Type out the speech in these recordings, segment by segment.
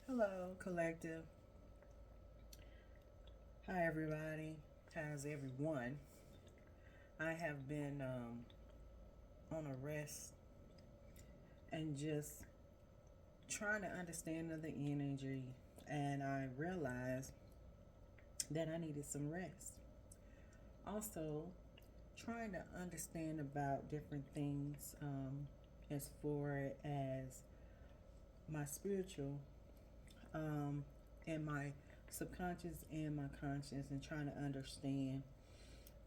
Hello, collective. Hi, everybody. How's everyone? I have been on a rest and just trying to understand the energy, and I realized that I needed some rest. Also, trying to understand about different things as far as my spiritual and my subconscious and my conscious, and trying to understand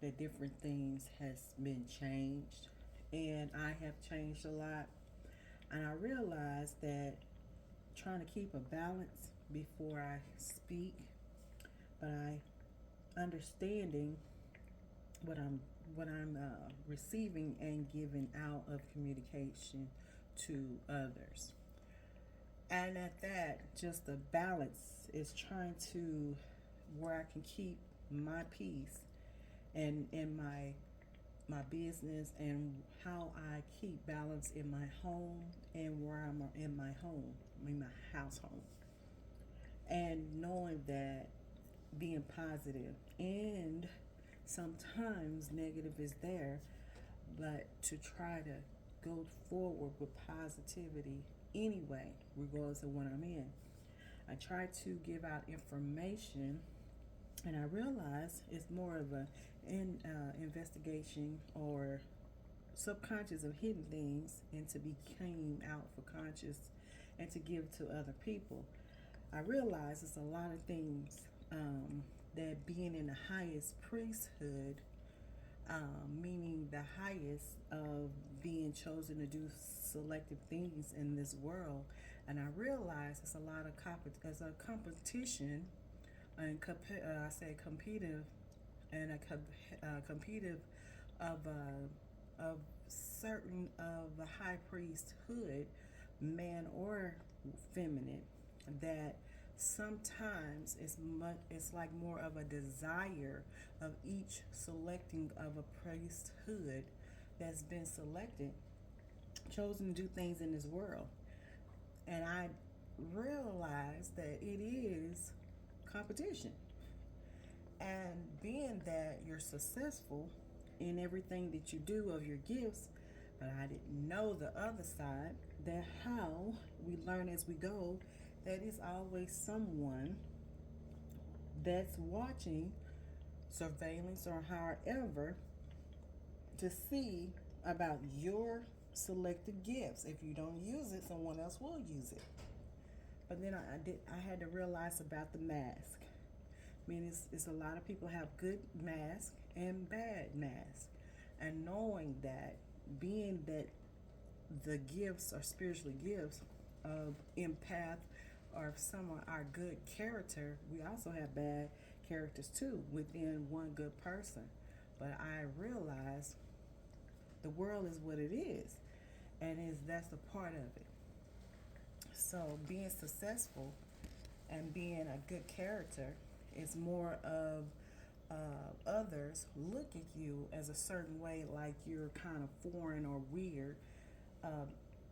that different things has been changed, and I have changed a lot, and I realized that trying to keep a balance before I speak, but I understanding what I'm receiving and giving out of communication to others. And at that, just the balance is trying to where I can keep my peace and in my business, and how I keep balance in my home and where I'm in my home, in my household. And knowing that being positive and sometimes negative is there, but to try to go forward with positivity anyway, regardless of what I'm in. I try to give out information, and I realize it's more of a investigation or subconscious of hidden things, and to be came out for conscious and to give to other people. I realize it's a lot of things that being in the highest priesthood, meaning the highest of being chosen to do selective things in this world. And I realize it's a lot of as a competition, and I say competitive, and a competitive of certain of the high priesthood, man or feminine, that sometimes it's like more of a desire of each selecting of a priesthood that's been selected, chosen to do things in this world. And I realize that it is competition. And being that you're successful in everything that you do of your gifts, but I didn't know the other side, that how we learn as we go, that is always someone that's watching, surveillance, or however, to see about your selected gifts. If you don't use it, someone else will use it. But then I had to realize about the mask. I mean, it's a lot of people have good masks and bad masks, and knowing that, being that the gifts are spiritual gifts of empath, or some of our good character, we also have bad characters too within one good person. But I realize the world is what it is, and is that's a part of it. So being successful and being a good character is more of others look at you as a certain way, like you're kind of foreign or weird, uh,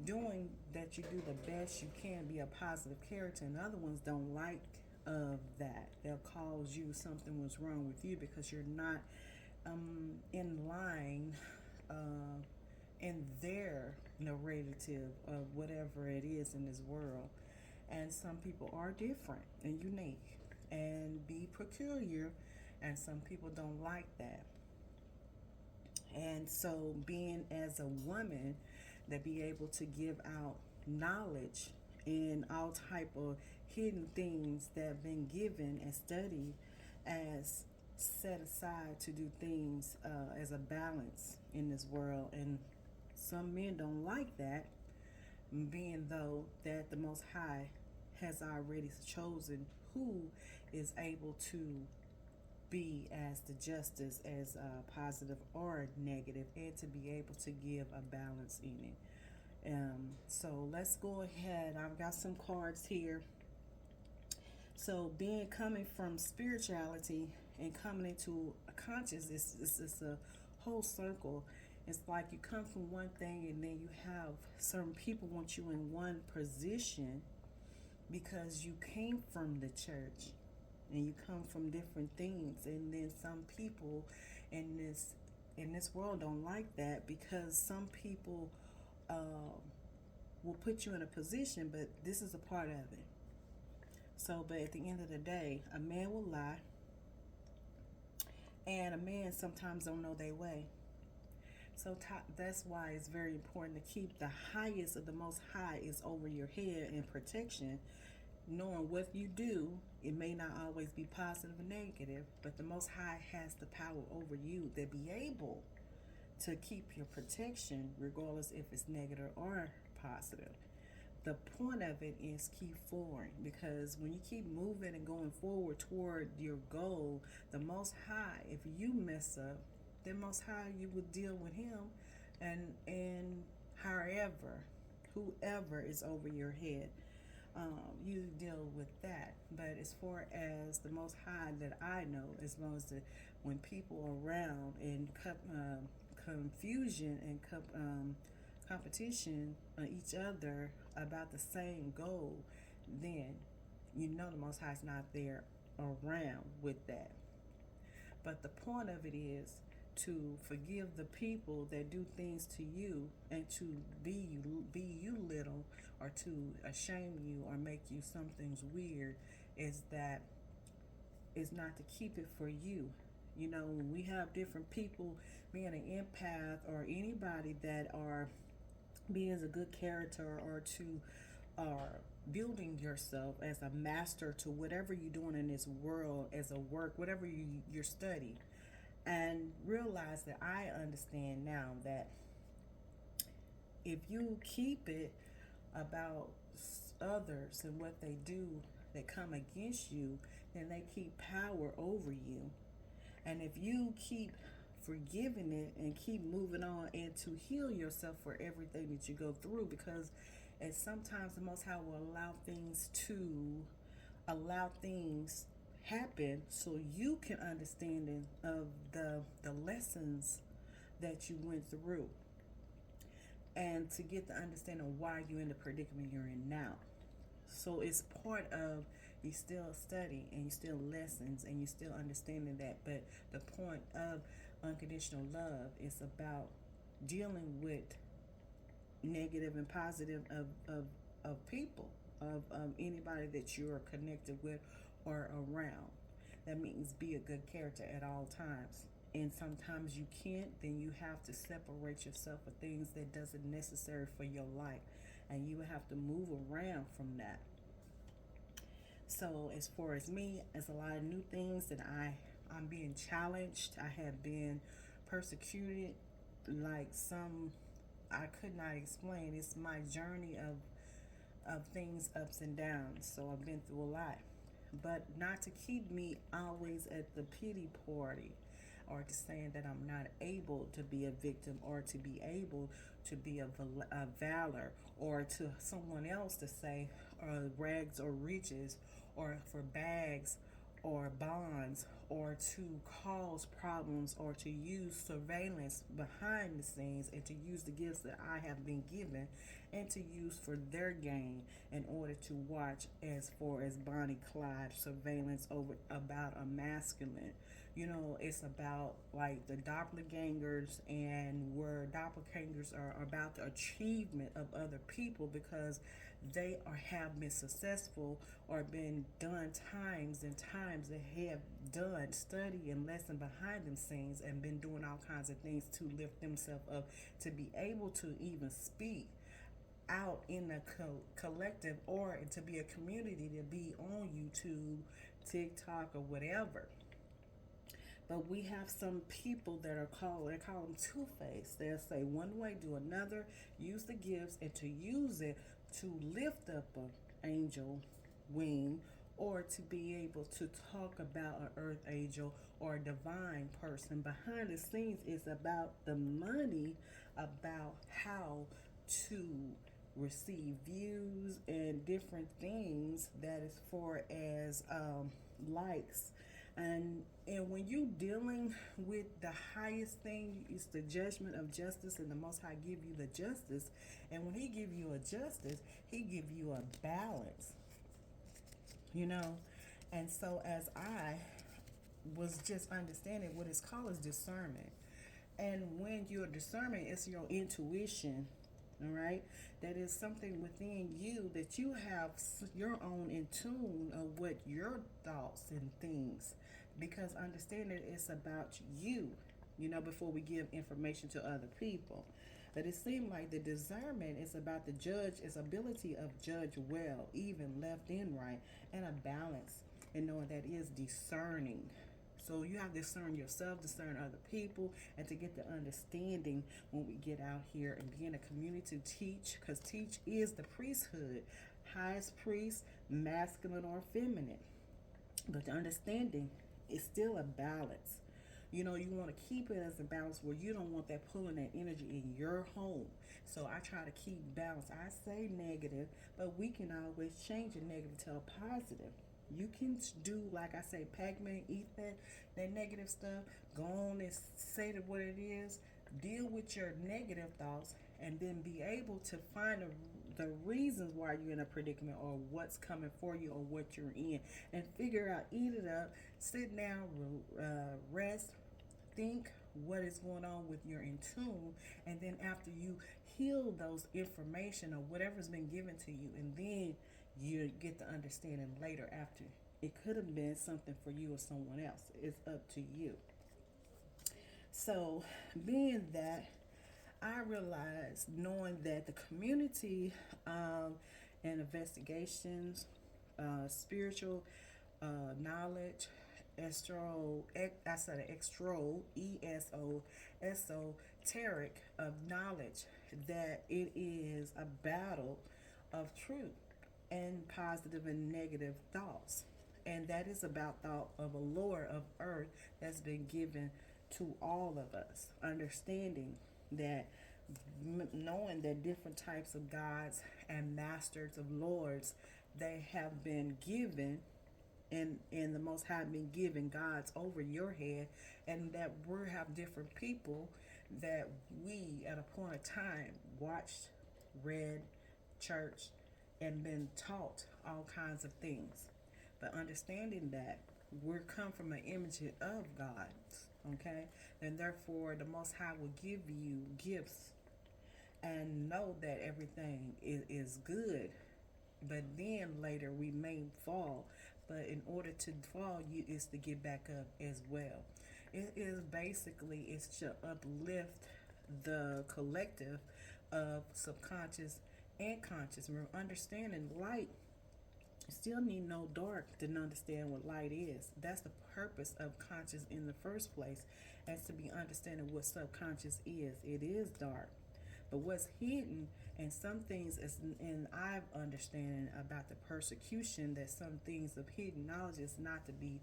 doing that you do the best you can, be a positive character, and other ones don't like of that. They'll cause you something was wrong with you because you're not in line uh, in their narrative of whatever it is in this world. And some people are different and unique and be peculiar, and some people don't like that. And so being as a woman, that be able to give out knowledge in all type of hidden things that have been given and studied, as set aside to do things as a balance in this world. And some men don't like that, being though that the Most High has already chosen who is able to be as the justice, as positive or negative, and to be able to give a balance in it. So let's go ahead. I've got some cards here. So being coming from spirituality and coming into a conscious, it's a whole circle. It's like you come from one thing, and then you have certain people want you in one position, because you came from the church and you come from different things, and then some people in this world don't like that, because some people will put you in a position, but this is a part of it. So, but at the end of the day, a man will lie, and a man sometimes don't know their way. So that's why it's very important to keep the highest of the Most High is over your head in protection, knowing what you do. It may not always be positive or negative, but the Most High has the power over you to be able to keep your protection, regardless if it's negative or positive. The point of it is keep forward, because when you keep moving and going forward toward your goal, the Most High, if you mess up, the Most High, you will deal with him, and however, whoever is over your head, you deal with that. But as far as the Most High that I know, as long as when people are around in confusion and competition on each other about the same goal, then you know the Most High is not there around with that. But the point of it is to forgive the people that do things to you, and to be you little, or to shame you or make you some things weird, is that is not to keep it for you. You know, when we have different people being an empath, or anybody that are being a good character, or to building yourself as a master to whatever you're doing in this world, as a work, whatever you're studying, and realize that I understand now that if you keep it about others and what they do that come against you, then they keep power over you. And if you keep forgiving it and keep moving on, and to heal yourself for everything that you go through, because and sometimes the Most High will allow things happen so you can understand of the lessons that you went through, and to get the understanding of why you're in the predicament you're in now. So it's part of you still study, and you still lessons, and you still understanding that. But the point of unconditional love is about dealing with negative and positive of people, of anybody that you are connected with or around. That means be a good character at all times. And sometimes you can't, then you have to separate yourself for things that doesn't necessary for your life, and you have to move around from that. So as far as me, it's a lot of new things that I'm being challenged. I have been persecuted, like some I could not explain. It's my journey of things, ups and downs. So I've been through a lot, but not to keep me always at the pity party, or to saying that I'm not able to be a victim, or to be able to be a valor, or to someone else to say rags or riches, or for bags or bonds, or to cause problems, or to use surveillance behind the scenes, and to use the gifts that I have been given, and to use for their gain, in order to watch, as far as Bonnie Clyde surveillance over about a masculine. You know, it's about like the doppelgangers, and where doppelgangers are about the achievement of other people, because they have been successful, or been done times and times, that have done study and lesson behind them scenes, and been doing all kinds of things to lift themselves up, to be able to even speak out in a collective, or to be a community, to be on YouTube, TikTok, or whatever. But we have some people that they call them two-faced. They'll say one way, do another, use the gifts, and to use it to lift up an angel wing, or to be able to talk about an earth angel or a divine person. Behind the scenes is about the money, about how to receive views and different things, that is for as likes. And when you dealing with the highest thing, is the judgment of justice, and the Most High give you the justice. And when He give you a justice, He give you a balance. you know. And so as I was just understanding what is called is discernment. And when you're discernment, it's your intuition, all right? That is something within you that you have your own in tune of what your thoughts and things. Because understanding it's about you, before we give information to other people. But it seemed like the discernment is about the judge, its ability of judge well, even, left, and right, and a balance, and knowing that is discerning. So you have to discern yourself, discern other people, and to get the understanding when we get out here and be in a community to teach, because teach is the priesthood, highest priest, masculine or feminine. But the understanding is still a balance. You want to keep it as a balance where you don't want that pulling that energy in your home. So I try to keep balance. I say negative, but we can always change a negative to a positive. You can do, like I say, Pac-Man, eat that negative stuff, go on and say to what it is, deal with your negative thoughts, and then be able to find the reasons why you're in a predicament or what's coming for you or what you're in, and figure out, eat it up, sit down, rest, think what is going on with your in tune, and then after you heal those information or whatever's been given to you, and then you get the understanding later after. It could have been something for you or someone else. It's up to you. So, being that, I realized, knowing that the community and investigations, spiritual knowledge, I said esoteric of knowledge, that it is a battle of truth and positive and negative thoughts. And that is about thought of a lore of earth that's been given to all of us. Understanding that, knowing that different types of gods and masters of lords, they have been given, and the Most High been given gods over your head, and that we have different people that we at a point of time watched, read, church, and been taught all kinds of things. But understanding that we're come from an image of God, okay? And therefore the Most High will give you gifts, and know that everything is good. But then later we may fall. But in order to fall, you is to get back up as well. It is basically, it's to uplift the collective of subconscious and conscious. We're understanding light. Still need no dark to understand what light is. That's the purpose of conscious in the first place, as to be understanding what subconscious is. It is dark. But what's hidden, and some things, is, and I've understanding about the persecution, that some things of hidden knowledge is not to be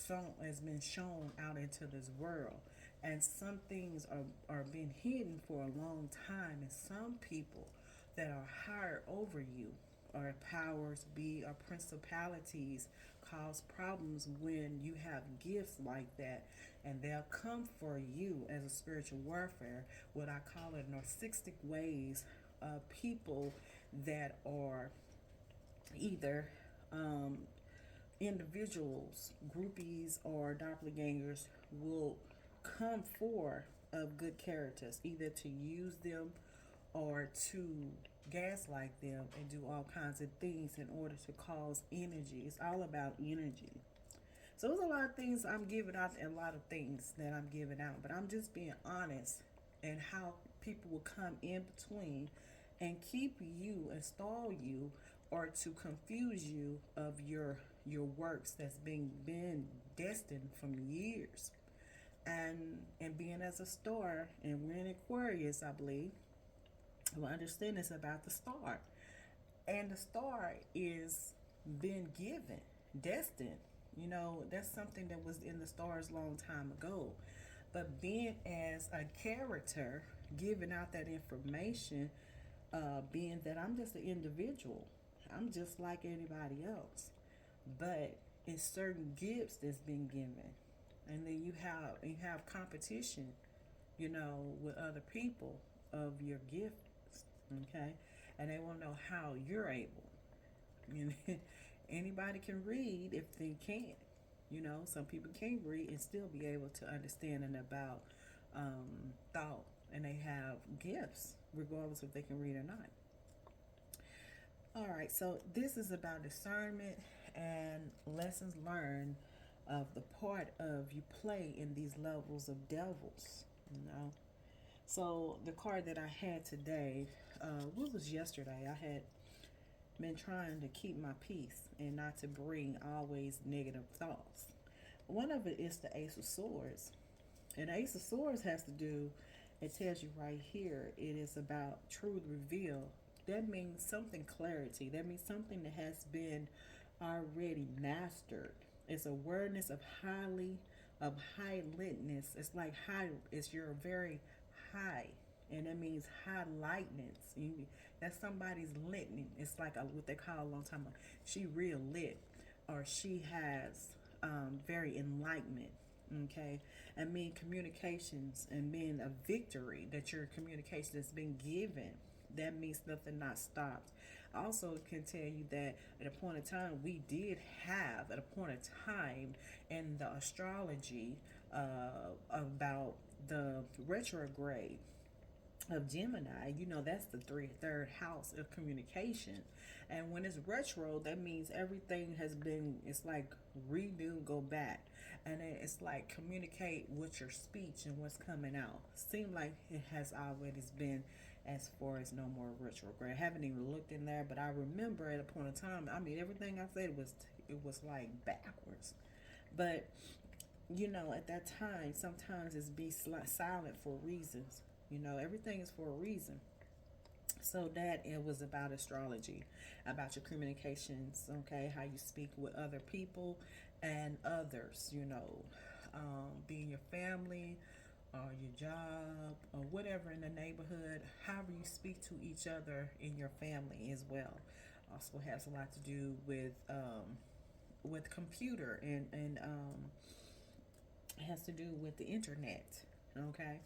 shown, has been shown out into this world. And some things are being hidden for a long time. And some people that are higher over you, or powers be, or principalities, cause problems when you have gifts like that, and they'll come for you as a spiritual warfare, what I call it narcissistic ways of people that are either individuals, groupies, or doppelgangers, will come for of good characters, either to use them or to gaslight them and do all kinds of things in order to cause energy. It's all about energy. So there's a lot of things I'm giving out, and a lot of things that I'm giving out, but I'm just being honest and how people will come in between and keep you and stall you, or to confuse you of your works that's been destined from years. And being as a star, and we're in Aquarius, I believe, well, understand it's about the star. And the star is been given, destined. That's something that was in the stars long time ago. But being as a character, giving out that information, being that I'm just an individual, I'm just like anybody else. But it's certain gifts that's been given. And then you have competition, with other people of your gifts, okay? And they want to know how you're able. You know, Anybody can read if they can't. Some people can't read and still be able to understand and about thought, and they have gifts regardless if they can read or not. All right, so this is about discernment and lessons learned of the part of you play in these levels of devils. You know, so the card that I had today, what was yesterday? I had been trying to keep my peace and not to bring always negative thoughts. One of it is the Ace of Swords. And Ace of Swords has to do, it tells you right here, it is about truth reveal. That means something clarity. That means something that has been already mastered. It's awareness of highlightness. It's like high, it's your very high. And that means highlightness. That's somebody's litning. It's like what they call a long time ago. She real lit, or she has very enlightenment. Okay, and mean communications and being a victory that your communication has been given. That means nothing not stopped. Also, it can tell you that at a point in time we did have at a point in time in the astrology about the retrograde of Gemini. That's the third house of communication. And when it's retro, that means everything has been, it's like redo, go back. And it's like communicate with your speech and what's coming out. Seem like it has always been as far as no more retrograde. I haven't even looked in there, but I remember at a point in time, I mean, everything I said was like backwards. But at that time, sometimes it's be silent for reasons. Everything is for a reason. So that it was about astrology, about your communications, okay, how you speak with other people and others, being your family or your job or whatever in the neighborhood, however you speak to each other in your family as well. Also has a lot to do with computer and it has to do with the internet, okay.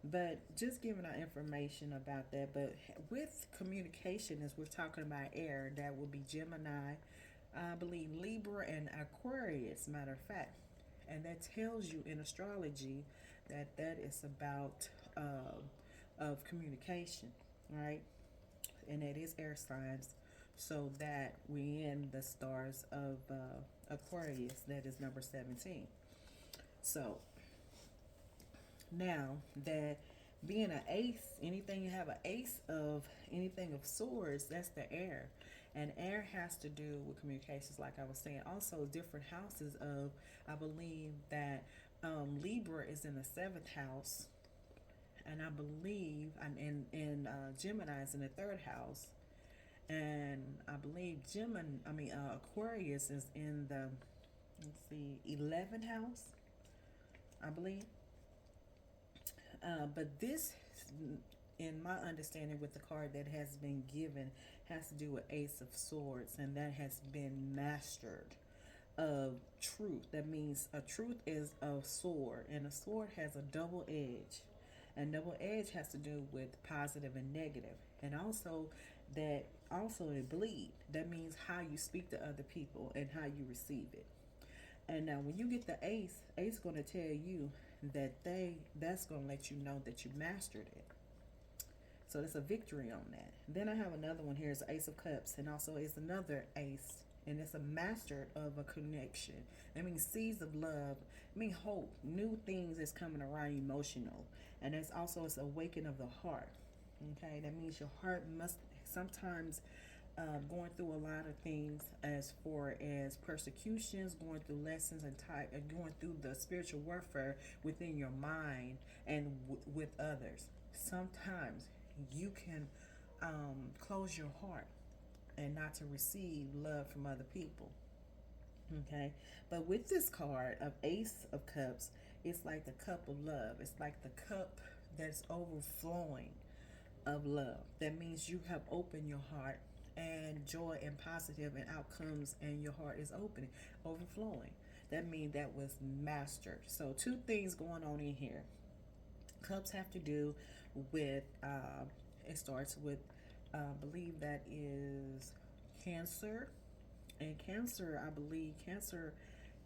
But just giving out information about that. But with communication, as we're talking about air, that will be Gemini, I believe Libra and Aquarius, matter of fact. And that tells you in astrology that is about of communication, right? And that is air signs. So that we in the stars of Aquarius, that is number 17. So now that being an ace, anything you have an ace of anything of swords, that's the air. And air has to do with communications, like I was saying. Also, different houses of, I believe that Libra is in the seventh house, and I believe Gemini is in the third house, and I believe Aquarius is in the, let's see, 11th house, I believe. But this, in my understanding, with the card that has been given, has to do with Ace of Swords, and that has been mastered of truth. That means a truth is a sword, and a sword has a double edge. And double edge has to do with positive and negative, and also it bleed. That means how you speak to other people and how you receive it. And now when you get the ace going to tell you that's going to let you know that you mastered it. So that's a victory on that. Then I have another one here. It's Ace of Cups, and also it's another ace, and it's a master of a connection. I mean, seeds of love. I mean, hope, new things is coming around, emotional, and it's also it's awakening of the heart. Okay, that means your heart must sometimes going through a lot of things as far as persecutions, going through lessons and going through the spiritual warfare within your mind and with others. Sometimes you can close your heart and not to receive love from other people. Okay, but with this card of Ace of Cups, it's like the cup of love. It's like the cup that's overflowing of love. That means you have opened your heart and joy and positive and outcomes, and your heart is opening, overflowing. That means that was mastered. So two things going on in here. Cups have to do with it starts with believe that is Cancer, And Cancer, I believe Cancer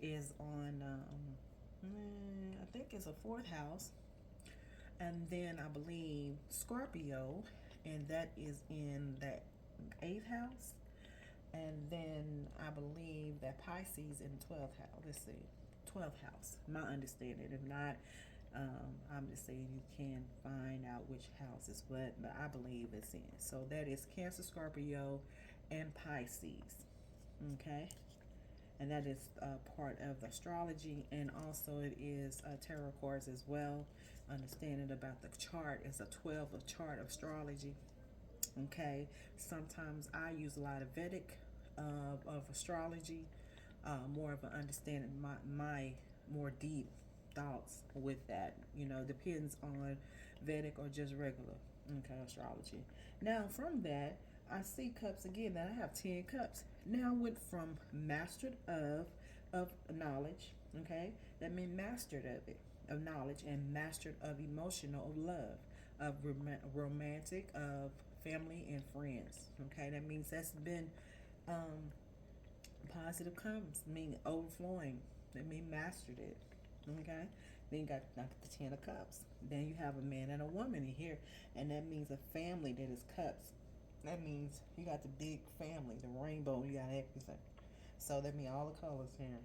is on, I think it's a fourth house. And then I believe Scorpio, and that is in the eighth house. And then I believe that Pisces in the 12th house. Let's see, 12th house. My understanding. If not, I'm just saying you can find out which house is what, but I believe it's in. So that is Cancer, Scorpio, and Pisces. Okay, and that is part of the astrology, and also it is tarot cards as well. Understanding about the chart is a 12 of chart of astrology. Okay, sometimes I use a lot of Vedic of astrology, more of an understanding my more deep thoughts with that. Depends on Vedic or just regular astrology. Now from that, I see cups again. That I have 10 cups. Now I went from mastered of knowledge. Okay, that means mastered of it of knowledge, and mastered of emotional, of love, of romantic, of family and friends. Okay, that means that's been um, positive comes, mean overflowing. That mean mastered it. Okay. Then you got the 10 of cups. Then you have a man and a woman in here, and that means a family that is cups. That means you got the big family, the rainbow. You got everything. So that means all the colors here.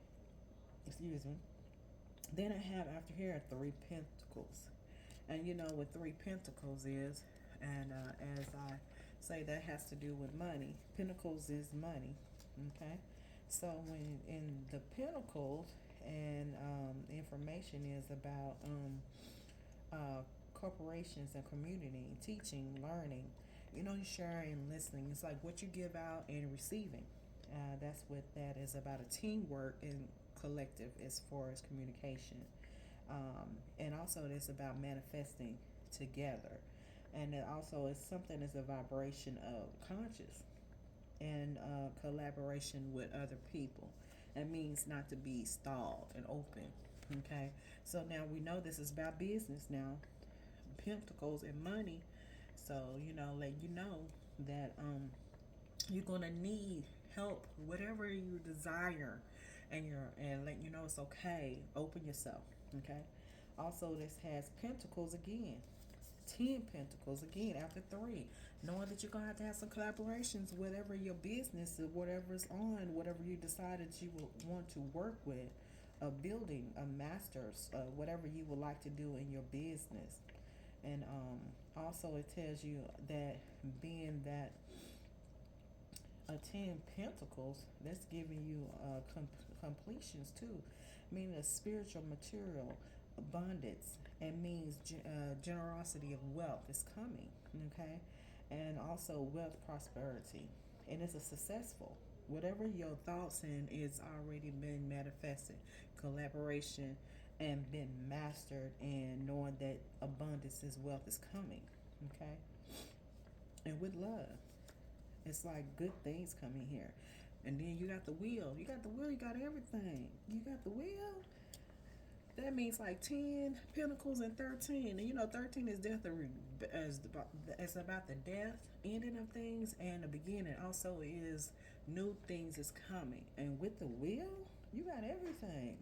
Excuse me. Then I have after here 3 pentacles, and you know what 3 pentacles is, and as I say, that has to do with money. Pentacles is money. Okay, so when in the pentacles, and information is about corporations and community, teaching, learning, sharing, listening. It's like what you give out and receiving. That's what that is about, a teamwork and collective as far as communication. And also it's about manifesting together. And it also is something that's a vibration of conscious and collaboration with other people. That means not to be stalled and open. Okay, so now we know this is about business now, pentacles and money. So let you know that you're gonna need help, whatever you desire, and let you know it's okay. Open yourself. Okay. Also, this has pentacles again. 10 pentacles again after 3, knowing that you're gonna have some collaborations, whatever your business is, whatever's on, whatever you decided you will want to work with, a building, a master's, whatever you would like to do in your business. And also it tells you that being that a 10 pentacles, that's giving you completions too, meaning a spiritual material abundance, and means generosity of wealth is coming. Okay, and also wealth, prosperity, and it's a successful, whatever your thoughts in is already been manifested, collaboration, and been mastered, and knowing that abundance is wealth is coming. Okay, and with love, it's like good things coming here. And then you got the wheel. You got the wheel. You got everything. You got the wheel. That means like 10 pentacles and 13. And 13 is death. It's about the death, ending of things, and the beginning. Also is new things is coming. And with the wheel, you got everything.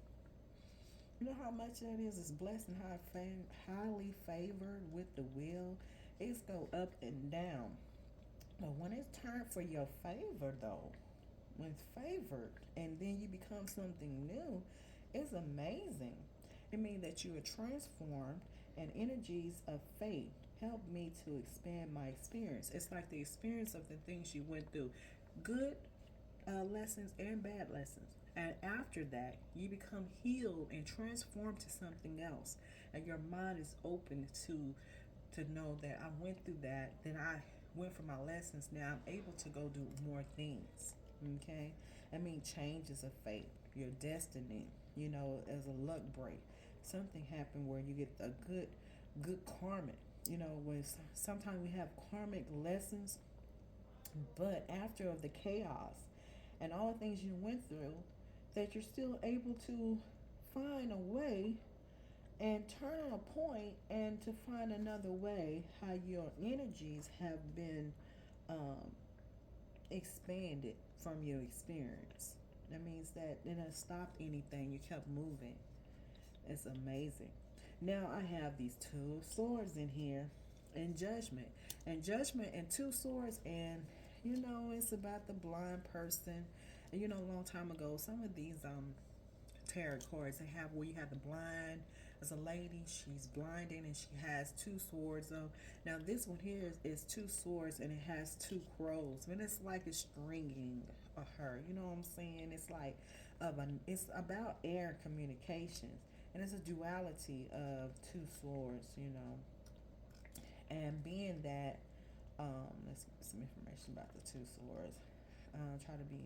You know how much that is blessed and highly favored with the wheel. It's go up and down. But when it's time for your favor, though, when it's favored, and then you become something new, it's amazing. It means that you are transformed, and energies of faith help me to expand my experience. It's like the experience of the things you went through, good lessons and bad lessons. And after that, you become healed and transformed to something else, and your mind is open to know that I went through that. Then I went for my lessons. Now I'm able to go do more things. Okay, I mean changes of fate, your destiny. As a luck break, something happened where you get a good karmic. When sometimes we have karmic lessons, but after of the chaos and all the things you went through, that you're still able to find a way and turn a point, and to find another way how your energies have been um, expanded from your experience. That means that it didn't stop anything. You kept moving. It's amazing. Now I have these two swords in here, and judgment, and two swords, and it's about the blind person. And a long time ago, some of these tarot cards they have where you have the blind as a lady, she's blinded and she has two swords. Now this one here is two swords and it has two crows. I mean, it's like it's stringing her. You know what I'm saying? It's like it's about air communications, and it's a duality of two swords. And being that, let's get some information about the two swords. Try to be,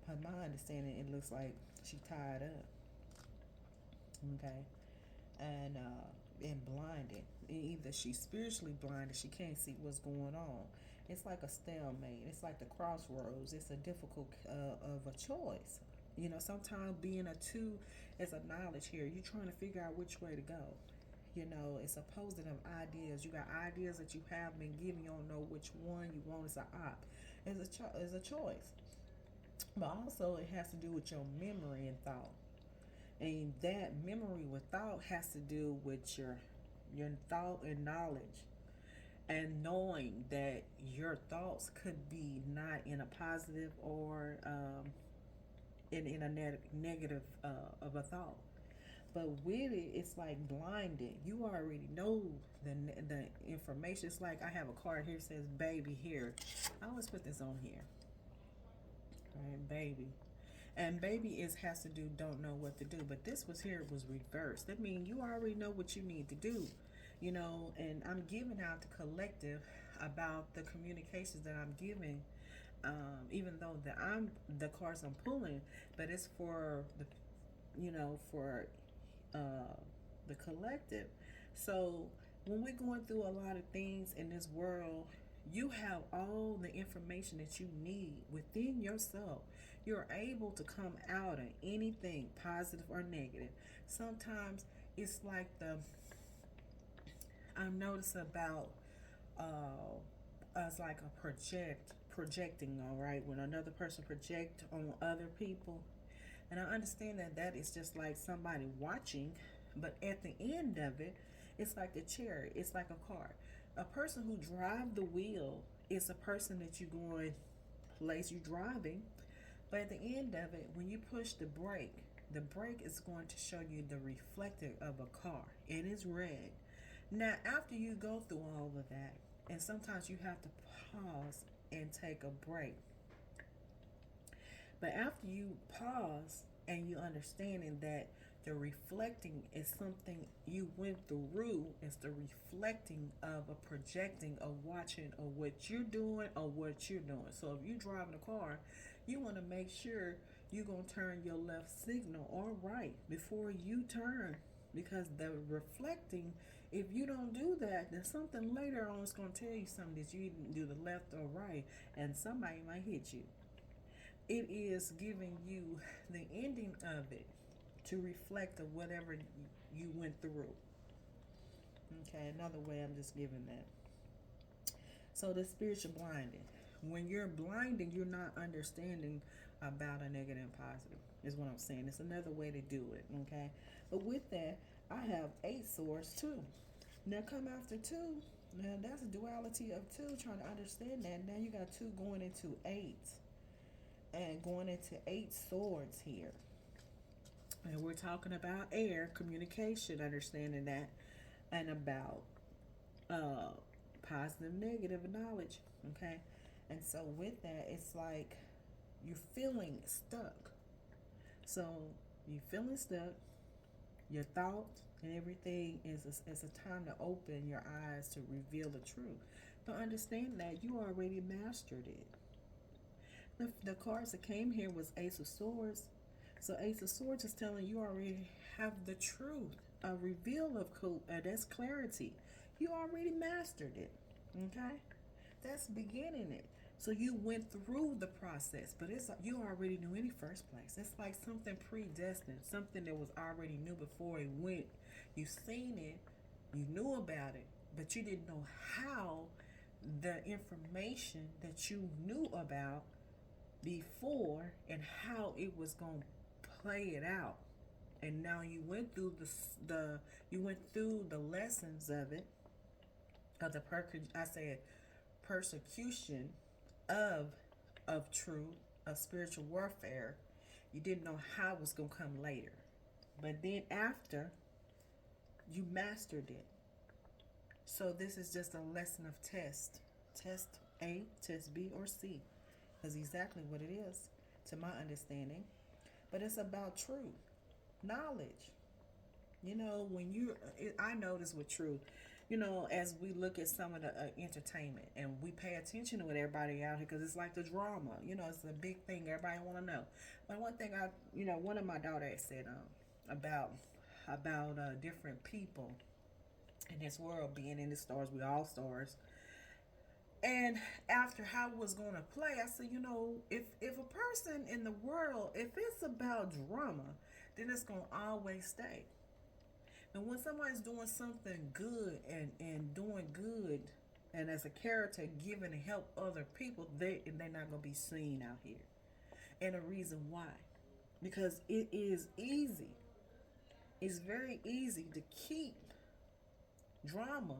by my understanding, it looks like she tied up. Okay, and blinded. Either she's spiritually blinded, she can't see what's going on. It's like a stalemate. It's like the crossroads. It's a difficult of a choice. Sometimes being a two is a knowledge here. You're trying to figure out which way to go. It's opposing of ideas. You got ideas that you have been given. You don't know which one you want. It's a op. It's a choice. But also, it has to do with your memory and thought. And that memory with thought has to do with your thought and knowledge, and knowing that your thoughts could be not in a positive or in a negative of a thought. But with it, it's like blinded. You already know the information. It's like I have a card here that says "baby" here. I always put this on here. All right, baby. And baby is has to do don't know what to do. But this was here was reversed. That means you already know what you need to do. And I'm giving out the collective about the communications that I'm giving. Even though the cards I'm pulling, but it's for for the collective. So when we're going through a lot of things in this world, you have all the information that you need within yourself. You're able to come out of anything, positive or negative. Sometimes it's like I've noticed about us like a projecting, all right, when another person project on other people. And I understand that is just like somebody watching, but at the end of it, it's like a chair. It's like a car. A person who drive the wheel is a person that you going place you driving, but at the end of it, when you push the brake is going to show you the reflector of a car, and it's red. Now, after you go through all of that, and sometimes you have to pause and take a break. But after you pause and you understanding that the reflecting is something you went through, it's the reflecting of a projecting of watching of what you're doing or what you're doing. So if you're driving a car, you want to make sure you're going to turn your left signal or right before you turn, because the reflecting, if you don't do that, then something later on is going to tell you something that you didn't do the left or right, and somebody might hit you. It is giving you the ending of it to reflect of whatever you went through. Okay, another way I'm just giving that. So the spiritual blinding. When you're blinding, you're not understanding about a negative and positive, is what I'm saying. It's another way to do it, okay? But with that, I have 8 swords too. Now come after 2. Now that's a duality of 2, trying to understand that. Now you got 2 going into 8. And going into 8 swords here. And we're talking about air, communication, understanding that, and about positive, negative knowledge. Okay? And so with that, it's like you're feeling stuck. So you're feeling stuck, your thoughts and everything is a time to open your eyes to reveal the truth. But understand that you already mastered it. The cards that came here was Ace of Swords. So Ace of Swords is telling you already have the truth. A reveal of that's clarity. You already mastered it. Okay? That's beginning it. So you went through the process, but it's you already knew in the first place. It's like something predestined, something that was already knew before it went. You seen it, you knew about it, but you didn't know how the information that you knew about before and how it was going to play it out. And now you went through the lessons of it, of the I said persecution of truth, of spiritual warfare. You didn't know how it was going to come later. But then after, you mastered it. So this is just a lesson of test. Test A, test B, or C. That's exactly what it is, to my understanding. But it's about truth, knowledge. When I notice with truth, as we look at some of the entertainment and we pay attention to what everybody out here, because it's like the drama, it's a big thing everybody want to know. But one thing one of my daughters said about different people in this world, being in the stars, we all stars. And after how it was going to play, I said, if a person in the world, if it's about drama, then it's going to always stay. And when somebody's doing something good and doing good, and as a character giving to help other people, they're not going to be seen out here. And the reason why, because it is easy. It's very easy to keep drama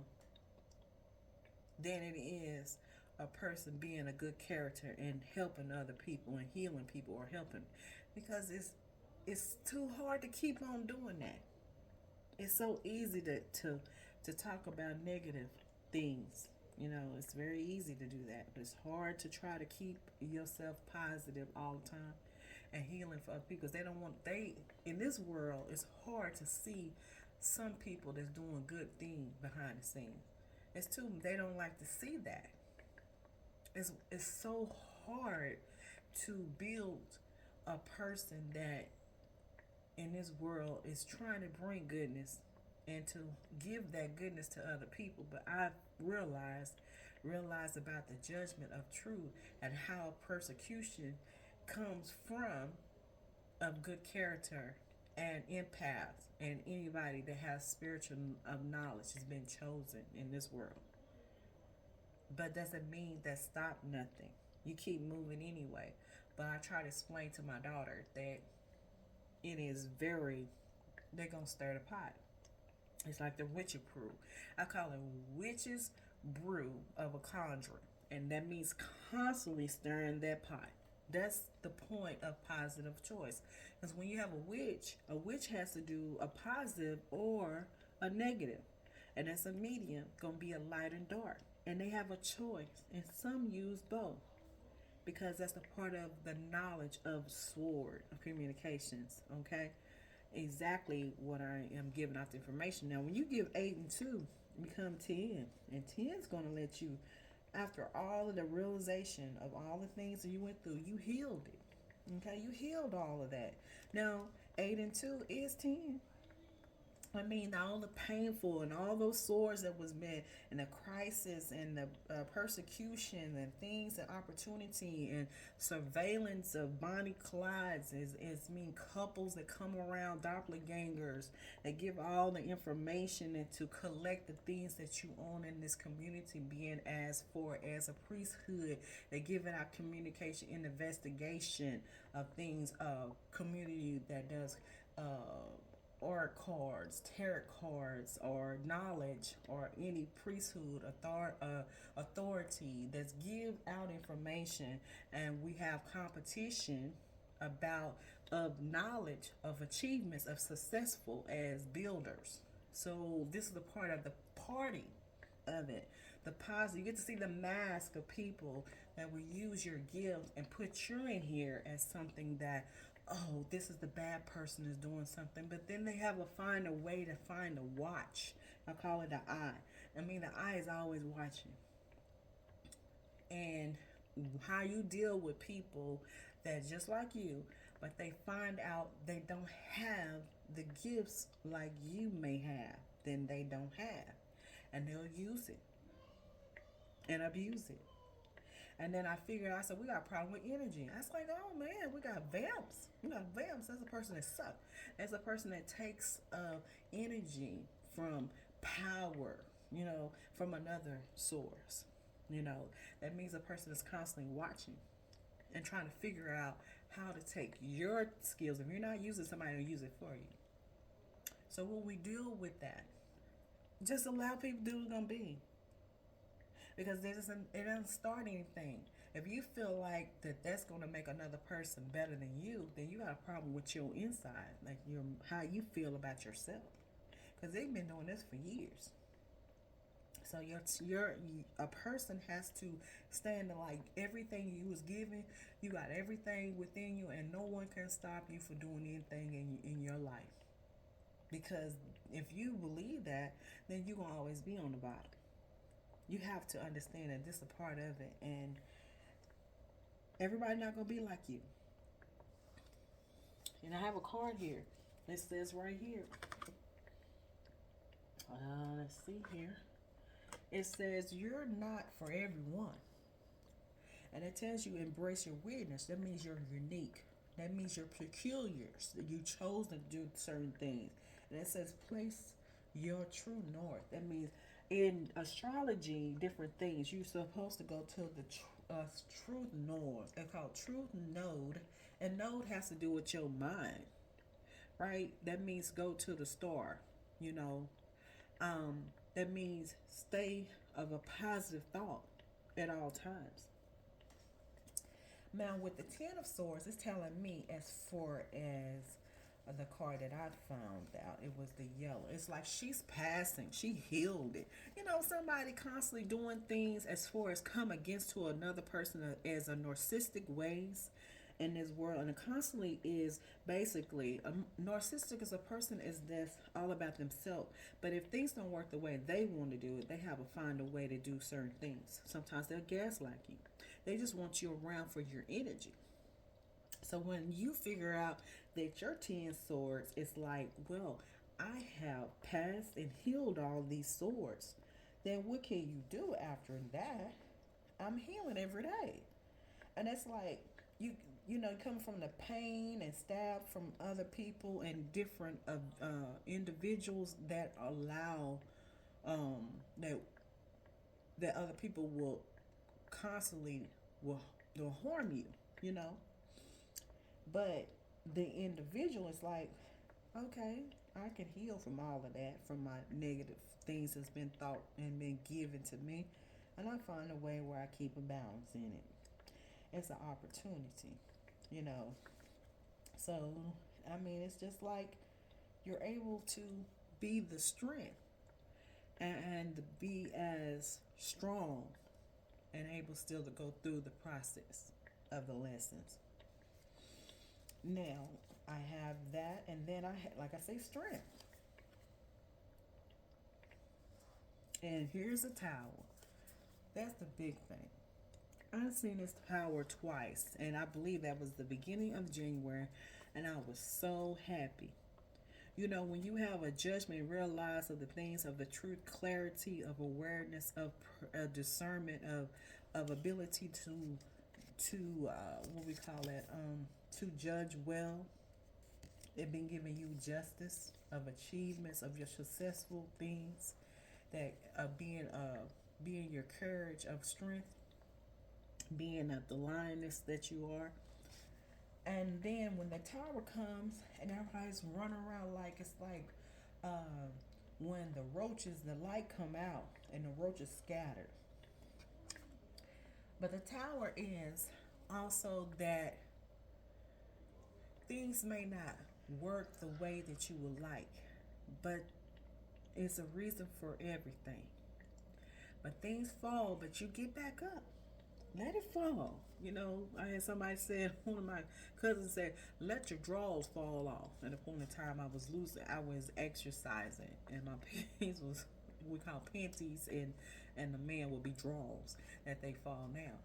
than it is a person being a good character and helping other people and healing people or helping, because it's too hard to keep on doing that. It's so easy to talk about negative things. It's very easy to do that, but it's hard to try to keep yourself positive all the time and healing for other people, because in this world, it's hard to see some people that's doing good things behind the scenes. They don't like to see that. It's so hard to build a person that in this world is trying to bring goodness and to give that goodness to other people. But I've realized about the judgment of truth and how persecution comes from a good character and empaths and anybody that has spiritual knowledge has been chosen in this world. But doesn't mean that stop nothing. You keep moving anyway. But I try to explain to my daughter that they're going to stir the pot. It's like the witchy brew. I call it witch's brew of a conjurer. And that means constantly stirring that pot. That's the point of positive choice. Because when you have a witch has to do a positive or a negative. And that's a medium, going to be a light and dark. And they have a choice. And some use both, because that's the part of the knowledge of sword of communications. Okay, exactly what I am giving out the information. Now when you give 8 and 2, you become 10, and 10 is going to let you, after all of the realization of all the things that you went through, you healed it. Okay, you healed all of that. Now 8 and 2 is 10. I mean, all the painful and all those swords that was met, and the crisis and the persecution and things and opportunity and surveillance of Bonnie Clydes is mean couples that come around, doppelgangers, that give all the information and to collect the things that you own in this community, being as a priesthood, they giving out communication and investigation of things, community that does or cards, tarot cards, or knowledge, or any priesthood authority that's give out information, and we have competition about of knowledge of achievements of successful as builders. So this is the part of the party of it. The positive, you get to see the mask of people that will use your gift and put you in here as something that, oh, this is the bad person is doing something. But then they have find a way to find a watch. I call it the eye. I mean, the eye is always watching. And how you deal with people that just like you, but they find out they don't have the gifts like you may have, then they don't have. And they'll use it and abuse it. And then I figured, I said, we got a problem with energy. I was like, oh man, we got vamps. We got vamps. That's a person that sucks. That's a person that takes energy from power, from another source. You know, that means a person is constantly watching and trying to figure out how to take your skills. If you're not using somebody to use it for you. So when we deal with that, just allow people to do what it's gonna be. Because it doesn't start anything. If you feel like that's gonna make another person better than you, then you got a problem with your inside, like your how you feel about yourself. Because they've been doing this for years. So your a person has to stand to like everything you was given. You got everything within you, and no one can stop you from doing anything in your life. Because if you believe that, then you're gonna always be on the bottom. You have to understand that this is a part of it, and everybody not gonna be like you. And I have a card here. It says right here. Let's see here. It says you're not for everyone, and it tells you embrace your weirdness. That means you're unique. That means you're peculiar. You chose to do certain things. And it says place your true north. That means in astrology, different things. You're supposed to go to the truth north. It's called truth node, and node has to do with your mind, right? That means go to the star. You know, that means stay of a positive thought at all times. Now, with the Ten of Swords, it's telling me as far as the card that I found out, it was the yellow. It's like she's passing. She healed it. You know, somebody constantly doing things as far as come against to another person as a narcissistic ways in this world, and it constantly is basically a narcissistic is a person is this all about themselves. But if things don't work the way they want to do it, they have to find a way to do certain things. Sometimes they'll gaslight you. They just want you around for your energy. So when you figure out that your 10 swords is like, well, I have passed and healed all these swords, then what can you do after that? I'm healing every day. And it's like you know, coming from the pain and stab from other people and different individuals that allow um, that that other people will constantly will harm you, you know. But the individual is like, okay, I can heal from all of that, from my negative things that's been thought and been given to me, and I find a way where I keep a balance in it. It's an opportunity, you know. So, I mean, it's just like you're able to be the strength and be as strong and able still to go through the process of the lessons. Now, I have that, and then like I say, strength. And here's a tower. That's the big thing. I've seen this tower twice, and I believe that was the beginning of January, and I was so happy. You know, when you have a judgment, realize of the things of the truth, clarity of awareness, of discernment, of ability to what we call it, to judge well. It been giving you justice of achievements of your successful things, that being your courage of strength, being of the lioness that you are. And then when the tower comes and everybody's running around like it's like when the roaches, the light come out and the roaches scattered. But the tower is also that things may not work the way that you would like, but it's a reason for everything. But things fall, but you get back up. Let it fall. You know, I had somebody said, one of my cousins said, let your drawers fall off. And upon the time I was losing, I was exercising, and my panties was, we call panties, and the man would be drawers that they fall now.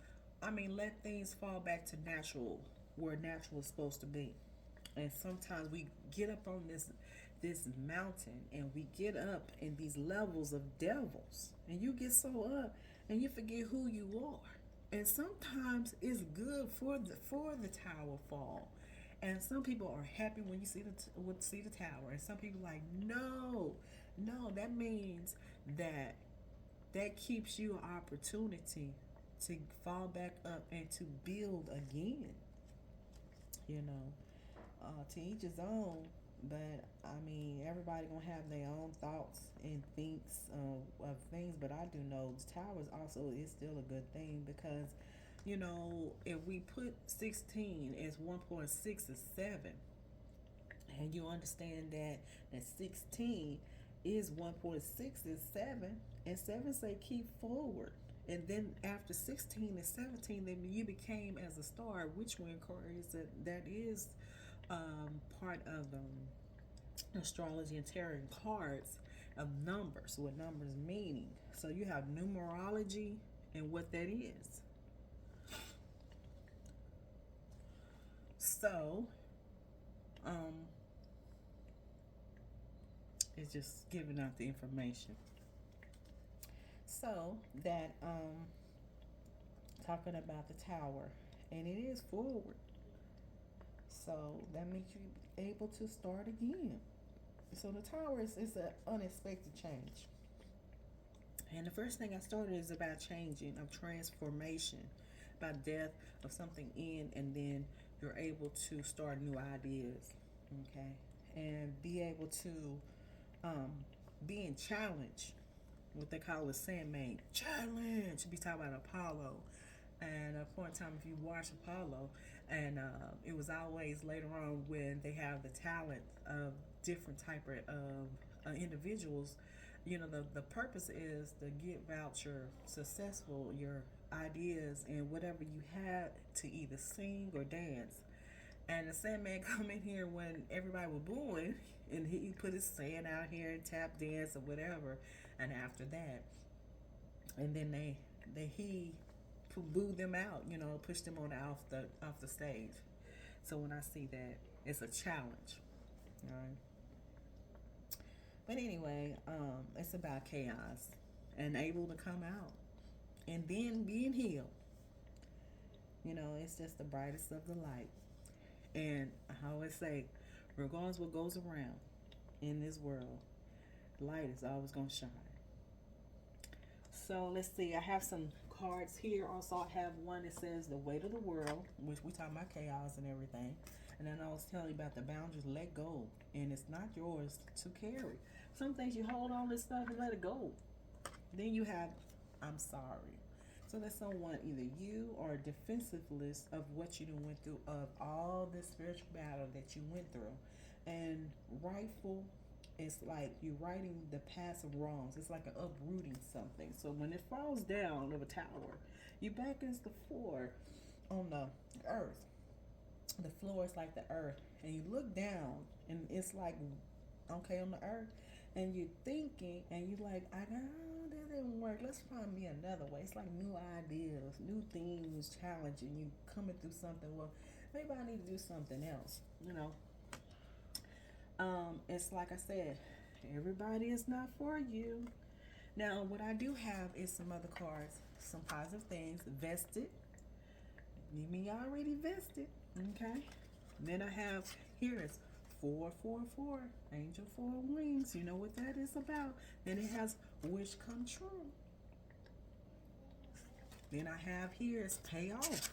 I mean, let things fall back to natural, where natural is supposed to be. And sometimes we get up on this mountain, and we get up in these levels of devils, and you get so up and you forget who you are. And sometimes it's good for the tower fall, and some people are happy when you see the tower, and some people like, no, that means that that keeps you an opportunity to fall back up and to build again. You know, to each his own. But I mean, everybody gonna have their own thoughts and thinks of things. But I do know the towers also is still a good thing because, you know, if we put 16 as 1.6 is 7, and you understand that 16 is 1.6 is 7, and 7 say keep forward. And then after 16 and 17, then you became as a star, which one encourages that is part of astrology and tarot cards of numbers, what numbers meaning. So you have numerology and what that is. So it's just giving out the information. So that talking about the tower, and it is forward. So that makes you able to start again. So the tower is an unexpected change. And the first thing I started is about changing, of transformation, about death of something in, and then you're able to start new ideas, okay, and be able to be in challenge, what they call a sandman challenge. Be talking about Apollo, and at a point in time, if you watch Apollo, and it was always later on when they have the talent of different type of individuals. You know, the purpose is to get out your successful, your ideas, and whatever you have to either sing or dance. And the Sandman come in here when everybody was booing, and he put his sand out here and tap dance or whatever. And after that, and then he booed them out, you know, pushed them on off the stage. So when I see that, it's a challenge, right? But anyway, it's about chaos and able to come out and then being healed. You know, it's just the brightest of the light. And I always say, regardless what goes around in this world, light is always going to shine. So let's see, I have some cards here. Also, I have one that says the weight of the world, which we talk about chaos and everything. And then I was telling you about the boundaries, let go. And it's not yours to carry. Some things you hold on this stuff and let it go. Then you have, I'm sorry. So that's someone, either you or defensiveness of what you went through, of all this spiritual battle that you went through. And rightful, it's like you righting the past of wrongs. It's like uprooting something. So when it falls down of a tower, you back against the floor on the earth. The floor is like the earth, and you look down, and it's like, okay, on the earth, and you're thinking, and you're like, that didn't work. Let's find me another way. It's like new ideas, new things, challenging you, coming through something. Well, maybe I need to do something else. You know, it's like I said, everybody is not for you. Now, what I do have is some other cards, some positive things. Vested. You mean already vested. Okay. Then I have, here is 444, Angel 4 Wings. You know what that is about. Then it has wish come true. Then I have here is pay off.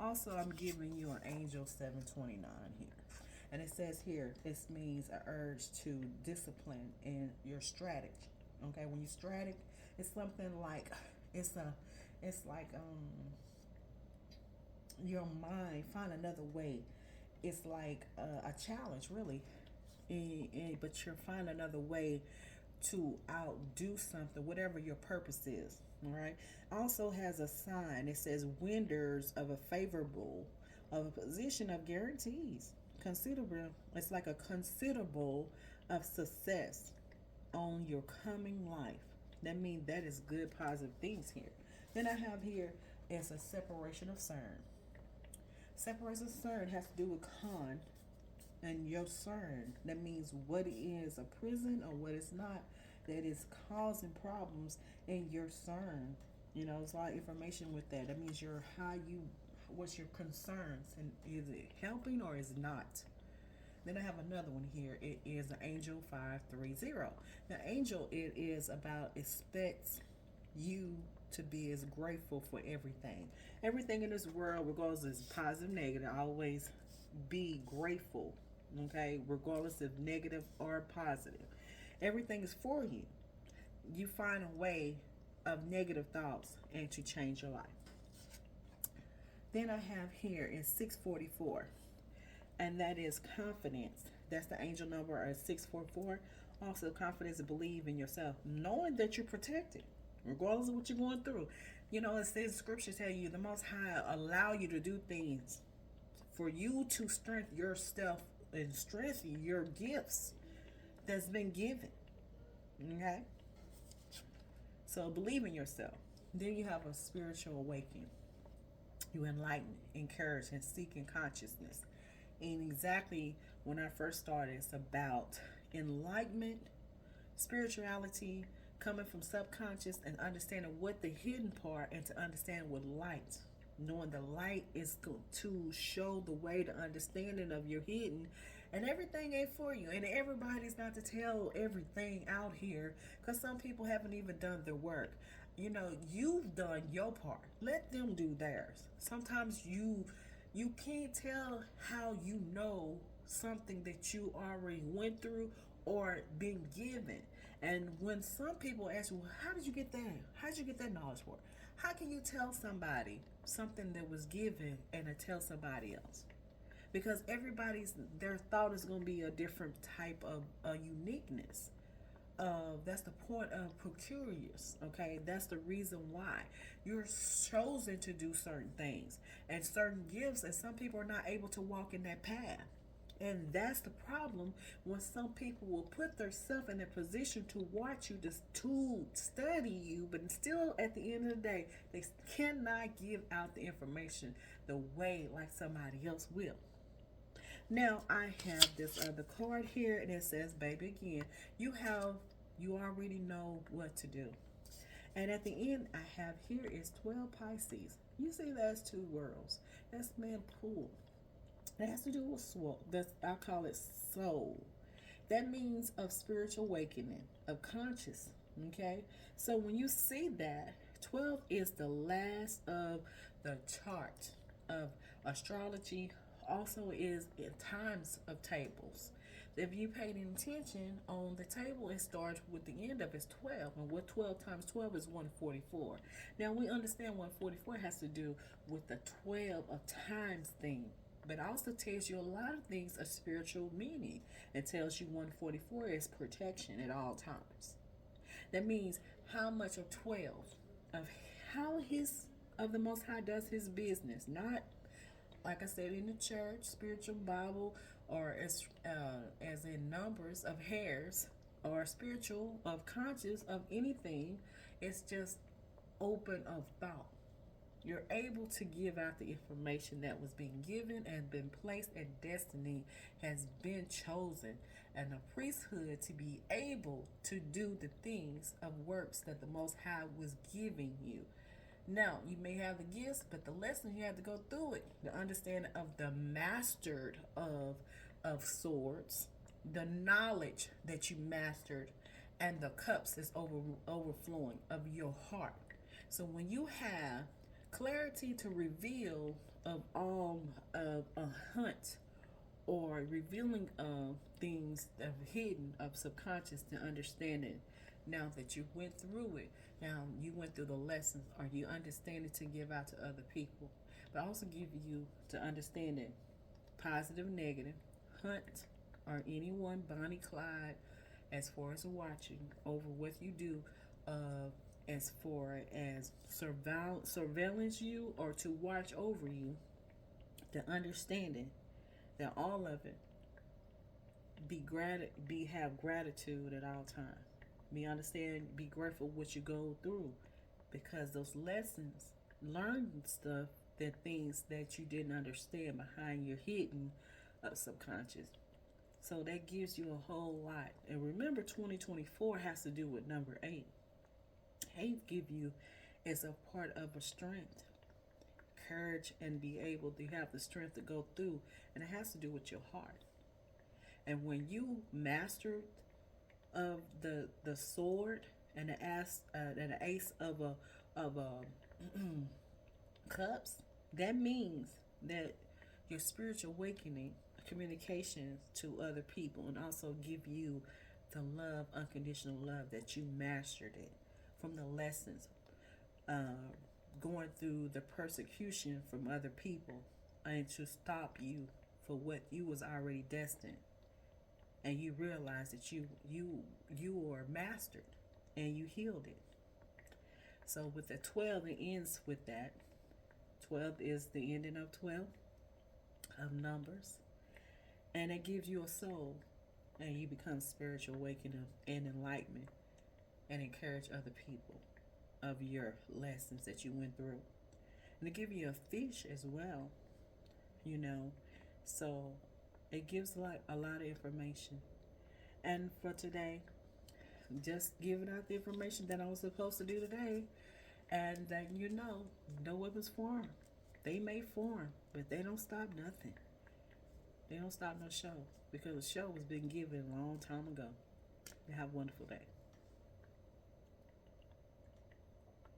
Also, I'm giving you an Angel 729 here. And it says here, this means an urge to discipline in your strategy. Okay, when you strategic, it's something like, it's like your mind find another way. It's like a challenge, really. But you're find another way to outdo something, whatever your purpose is. All right. Also has a sign. It says winders of a favorable, of a position of guarantees. Considerable. It's like a considerable of success on your coming life. That means that is good, positive things here. Then I have here is a separation of CERN. Separation of CERN has to do with con and your CERN. That means what is a prison or what is not. That is causing problems in your CERN. You know, it's a lot of information with that. That means what's your concerns, and is it helping or is it not? Then I have another one here. It is an Angel 530. Now, Angel, it is about expects you to be as grateful for everything. Everything in this world, regardless of positive, negative, always be grateful. Okay, regardless of negative or positive, everything is for you. You find a way of negative thoughts and to change your life. Then I have here in 644, and that is confidence. That's the angel number of 644. Also, confidence to believe in yourself, knowing that you're protected, regardless of what you're going through. You know, it says scripture tell you the Most High allow you to do things for you to strengthen yourself and strengthen your gifts that's been given. Okay? So believe in yourself. Then you have a spiritual awakening. You enlighten, encourage, and seek in consciousness. And exactly when I first started, it's about enlightenment, spirituality, coming from subconscious and understanding what the hidden part and to understand what light. Knowing the light is to show the way to understanding of your hidden, and everything ain't for you, and everybody's not to tell everything out here because some people haven't even done their work. You know, you've done your part, let them do theirs. Sometimes you can't tell how you know something that you already went through or been given. And when some people ask you, well, how did you get that? How did you get that knowledge for? How can you tell somebody something that was given and to tell somebody else? Because everybody's, their thought is going to be a different type of uniqueness. That's the point of procurious. Okay, that's the reason why you're chosen to do certain things and certain gifts, and some people are not able to walk in that path. And that's the problem when some people will put themselves in a position to watch you, to study you, but still at the end of the day, they cannot give out the information the way like somebody else will. Now I have this other card here, and it says, "Baby, again, you already know what to do." And at the end, I have here is 12 Pisces. You see, that's two worlds. That's man pool. It has to do with soul. That's, I call it soul. That means of spiritual awakening, of conscious. Okay, so when you see that 12 is the last of the chart of astrology, also is in times of tables. If you paid attention on the table, it starts with the end of it's 12. And what 12 times 12 is 144. Now we understand 144 has to do with the 12 of times thing. But it also tells you a lot of things of spiritual meaning. It tells you 144 is protection at all times. That means how much of 12 of how his of the Most High does his business, not like I said in the church, spiritual Bible, or as in numbers of hairs, or spiritual of conscious of anything. It's just open of thought. You're able to give out the information that was being given and been placed, and destiny has been chosen, and the priesthood to be able to do the things of works that the Most High was giving you. Now, you may have the gifts, but the lesson you have to go through it. The understanding of the mastered of swords, the knowledge that you mastered, and the cups that's overflowing of your heart. So when you have clarity to reveal of all of a hunt or revealing of things of hidden of subconscious to understanding, now that you went through it, now you went through the lessons, or you understand it to give out to other people, but also give you to understand it positive, negative, hunt, or anyone, Bonnie Clyde, as far as watching over what you do, as far as surveillance you or to watch over you, the understanding that all of it have gratitude at all times. Be grateful what you go through, because those lessons, learn stuff, that things that you didn't understand behind your hidden subconscious. So that gives you a whole lot. And remember, 2024 has to do with number 8. 8 give you is a part of a strength, courage, and be able to have the strength to go through. And it has to do with your heart. And when you mastered of the sword and the ace of a cups, that means that your spiritual awakening, communications to other people, and also give you the love, unconditional love, that you mastered it from the lessons, uh, going through the persecution from other people, and to stop you for what you was already destined, and you realize that you are mastered, and you healed it. So with the 12, it ends with that. 12 is the ending of 12 of numbers, and it gives you a soul, and you become spiritual awakening and enlightenment, and encourage other people of your lessons that you went through. And it gives you a fish as well, you know. So it gives like a lot of information. And for today, just giving out the information that I was supposed to do today, and that no weapons form. They may form, but they don't stop nothing. They don't stop no show, because the show was been given a long time ago. Have a wonderful day.